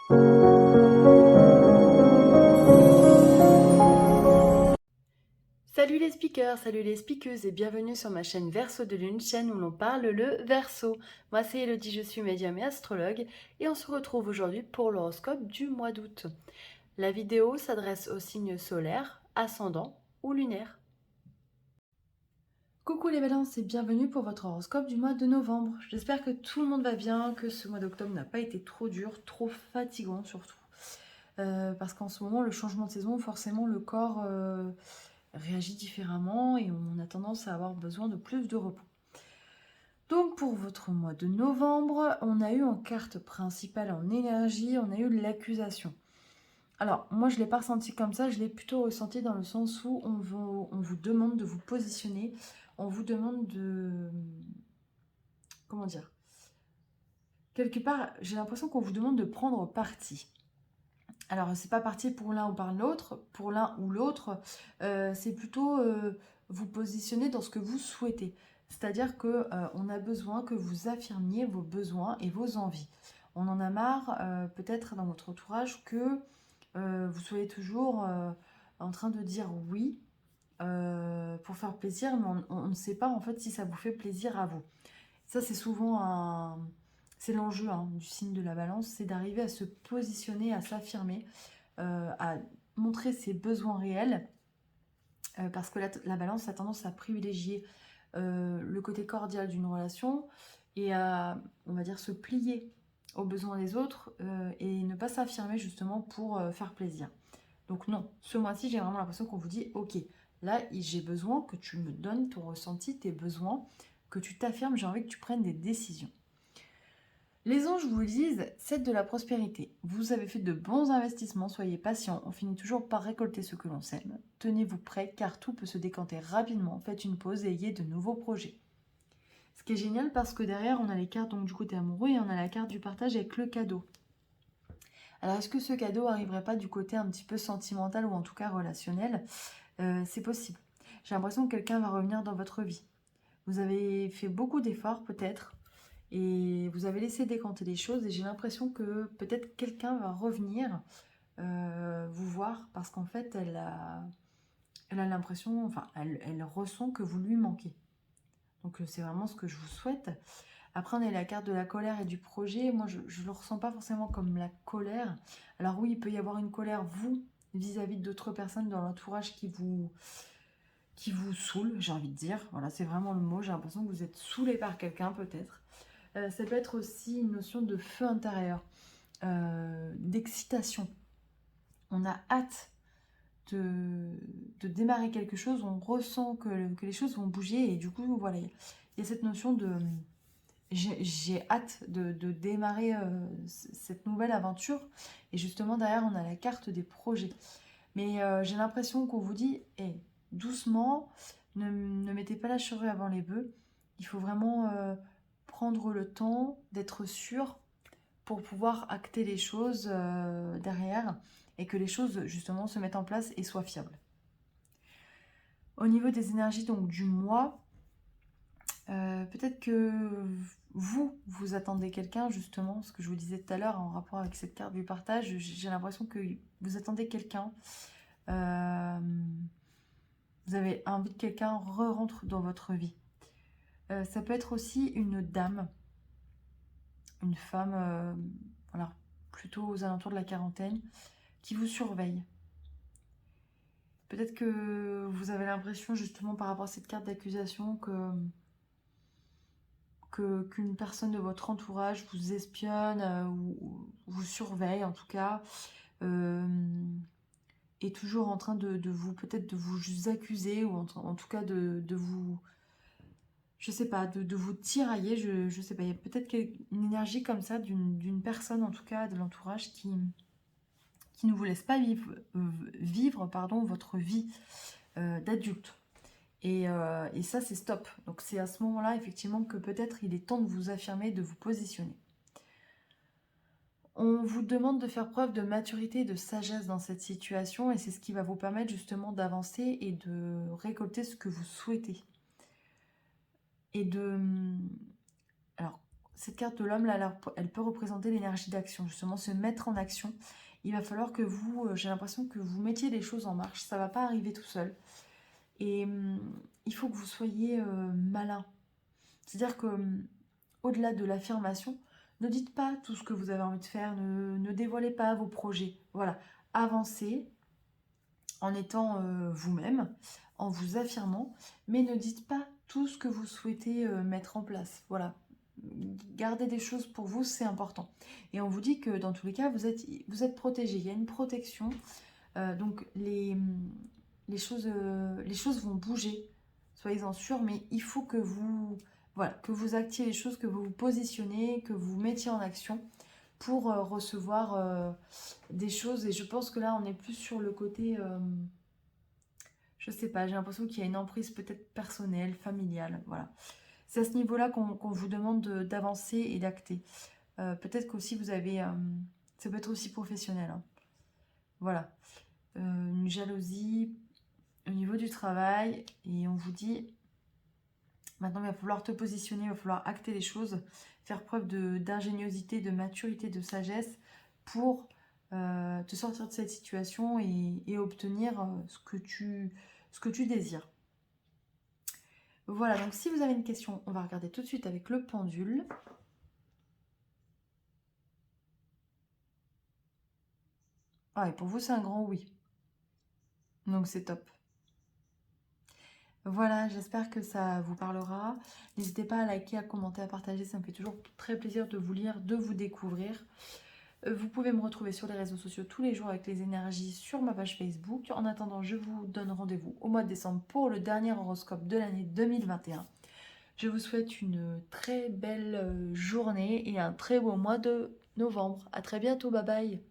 Salut les speakers, salut les speakeuses et bienvenue sur ma chaîne Verseau de Lune, chaîne où l'on parle le Verseau. Moi c'est Elodie, je suis médium et astrologue et on se retrouve aujourd'hui pour l'horoscope du mois d'août. La vidéo s'adresse aux signes solaires, ascendants ou lunaires. Coucou les balances et bienvenue pour votre horoscope du mois de novembre. J'espère que tout le monde va bien, que ce mois d'octobre n'a pas été trop dur, trop fatigant surtout. Parce qu'en ce moment, le changement de saison, forcément le corps réagit différemment et on a tendance à avoir besoin de plus de repos. Donc pour votre mois de novembre, on a eu en carte principale en énergie, on a eu l'accusation. Alors moi je ne l'ai pas ressenti comme ça, je l'ai plutôt ressenti dans le sens où on vous demande de vous positionner, on vous demande de... Comment dire? Quelque part, j'ai l'impression qu'on vous demande de prendre parti. Alors, c'est pas parti pour l'un ou par l'autre, pour l'un ou l'autre, c'est plutôt vous positionner dans ce que vous souhaitez. C'est-à-dire que on a besoin que vous affirmiez vos besoins et vos envies. On en a marre, peut-être dans votre entourage, que vous soyez toujours en train de dire oui pour faire plaisir, mais on ne sait pas en fait si ça vous fait plaisir à vous. Ça, c'est souvent un... C'est l'enjeu du signe de la balance, c'est d'arriver à se positionner, à s'affirmer, à montrer ses besoins réels, parce que la balance a tendance à privilégier le côté cordial d'une relation et à, on va dire, se plier aux besoins des autres et ne pas s'affirmer justement pour faire plaisir. Donc non, ce mois-ci, j'ai vraiment l'impression qu'on vous dit, ok, là, j'ai besoin que tu me donnes ton ressenti, tes besoins, que tu t'affirmes, j'ai envie que tu prennes des décisions. Les anges vous disent, c'est de la prospérité. Vous avez fait de bons investissements, soyez patient, on finit toujours par récolter ce que l'on sème. Tenez-vous prêts car tout peut se décanter rapidement, faites une pause et ayez de nouveaux projets. Ce qui est génial parce que derrière on a les cartes donc, du côté amoureux et on a la carte du partage avec le cadeau. Alors est-ce que ce cadeau n'arriverait pas du côté un petit peu sentimental ou en tout cas relationnel? C'est possible. J'ai l'impression que quelqu'un va revenir dans votre vie. Vous avez fait beaucoup d'efforts peut-être et vous avez laissé décanter les choses et j'ai l'impression que peut-être quelqu'un va revenir vous voir parce qu'en fait elle a l'impression, enfin elle ressent que vous lui manquez. Donc c'est vraiment ce que je vous souhaite. Après on a la carte de la colère et du projet. Moi je ne le ressens pas forcément comme la colère. Alors oui, il peut y avoir une colère vous vis-à-vis d'autres personnes dans l'entourage qui vous saoule, j'ai envie de dire. Voilà, c'est vraiment le mot. J'ai l'impression que vous êtes saoulé par quelqu'un peut-être. Ça peut être aussi une notion de feu intérieur, d'excitation. On a hâte de démarrer quelque chose, on ressent que les choses vont bouger et du coup, voilà, il y a cette notion de... J'ai hâte de démarrer cette nouvelle aventure et justement derrière, on a la carte des projets. Mais j'ai l'impression qu'on vous dit, hey, doucement, ne mettez pas la charrue avant les bœufs. Il faut vraiment prendre le temps d'être sûr pour pouvoir acter les choses derrière et que les choses justement se mettent en place et soient fiables. Au niveau des énergies donc du mois, peut-être que vous attendez quelqu'un justement, ce que je vous disais tout à l'heure en rapport avec cette carte du partage, j'ai l'impression que vous attendez quelqu'un. Vous avez envie que quelqu'un re-rentre dans votre vie. Ça peut être aussi une dame, une femme, alors plutôt aux alentours de la quarantaine, qui vous surveille. Peut-être que vous avez l'impression justement par rapport à cette carte d'accusation qu'une personne de votre entourage vous espionne ou vous surveille en tout cas, est toujours en train de vous peut-être de vous accuser ou en tout cas de vous, je sais pas, de vous tirailler, je sais pas, il y a peut-être une énergie comme ça d'une personne en tout cas de l'entourage qui ne vous laisse pas vivre pardon, votre vie d'adulte. Et ça, c'est stop. Donc c'est à ce moment-là, effectivement, que peut-être il est temps de vous affirmer, de vous positionner. On vous demande de faire preuve de maturité et de sagesse dans cette situation et c'est ce qui va vous permettre justement d'avancer et de récolter ce que vous souhaitez. Et de... Alors, cette carte de l'homme, là, elle peut représenter l'énergie d'action, justement, se mettre en action. Il va falloir que vous, j'ai l'impression que vous mettiez les choses en marche. Ça va pas arriver tout seul. Et il faut que vous soyez malin. C'est-à-dire que, au-delà de l'affirmation, ne dites pas tout ce que vous avez envie de faire, ne dévoilez pas vos projets. Voilà, avancez en étant vous-même, en vous affirmant, mais ne dites pas tout ce que vous souhaitez mettre en place. Voilà, garder des choses pour vous, c'est important. Et on vous dit que dans tous les cas, vous êtes protégé. Il y a une protection. Donc les choses vont bouger. Soyez-en sûrs, mais il faut que vous, voilà, que vous actiez les choses, que vous vous positionnez, que vous mettiez en action pour recevoir des choses. Et je pense que là, on est plus sur le côté, je sais pas, j'ai l'impression qu'il y a une emprise peut-être personnelle, familiale, voilà. C'est à ce niveau-là qu'on vous demande d'avancer et d'acter. Peut-être qu'aussi vous avez, ça peut être aussi professionnel, hein. Voilà. Une jalousie au niveau du travail, et on vous dit maintenant il va falloir te positionner, il va falloir acter les choses, faire preuve d'ingéniosité, de maturité, de sagesse pour te sortir de cette situation et obtenir ce que tu désires. Voilà, donc si vous avez une question, on va regarder tout de suite avec le pendule. Ah, et pour vous, c'est un grand oui. Donc c'est top. Voilà, j'espère que ça vous parlera. N'hésitez pas à liker, à commenter, à partager. Ça me fait toujours très plaisir de vous lire, de vous découvrir. Vous pouvez me retrouver sur les réseaux sociaux tous les jours avec les énergies sur ma page Facebook. En attendant, je vous donne rendez-vous au mois de décembre pour le dernier horoscope de l'année 2021. Je vous souhaite une très belle journée et un très beau mois de novembre. À très bientôt, bye bye.